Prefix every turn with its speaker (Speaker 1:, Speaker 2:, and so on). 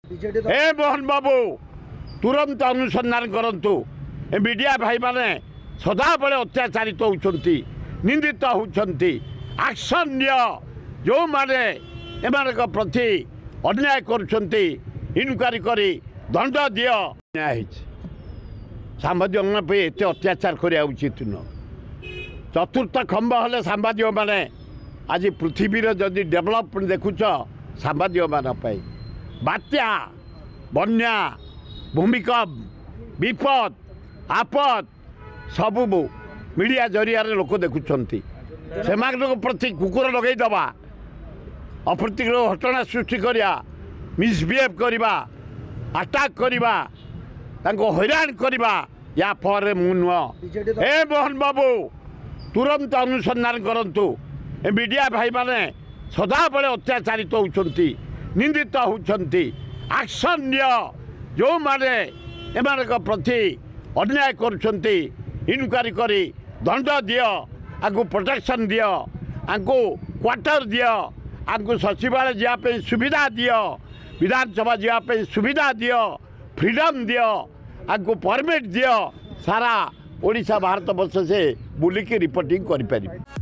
Speaker 1: हे मोहन बाबू तुरंत अनुसंधान करंतु मीडिया भाई माने सदाबले अत्याचारित होउछंती निंदित होउछंती एक्शन नियो जो माने एमानक प्रति अन्याय करुछंती इनक्वारी करी दंड दियो न्याय सांबादिक पे एत अत्याचार करिया उचित न चतुर्थ खंब हेले सांबादिक माने आज पृथ्वीर जदि डेवलपमेंट देखुच सांबादिक मान बात्या बन्या भूमिकंप विपद आपद सबू मीडिया जरिया लोक देखुंट से प्रति कुकुर लगे दबा अप्रतिक घटना सृष्टि करिया मिसबिहेव करवा अटैक करवा हैरान करवा या फल मु नुह हे मोहन बाबू तुरंत अनुसंधान करंतु मीडिया भाई माने सदाबले अत्याचारित होउछंती निंदित होउछंती एक्शन नियो जो माने एमानक प्रति अन्याय करुछंती इनक्वारी करी दंड दियो आगु प्रोटेक्शन दियो आगु क्वार्टर दियो आगु सचिवालय जापे सुविधा दियो विधानसभा जापे सुविधा दियो फ्रीडम दियो आगु परमिट दियो सारा ओडिशा भारत वर्ष से बुलिकी रिपोर्टिंग करि परिबे।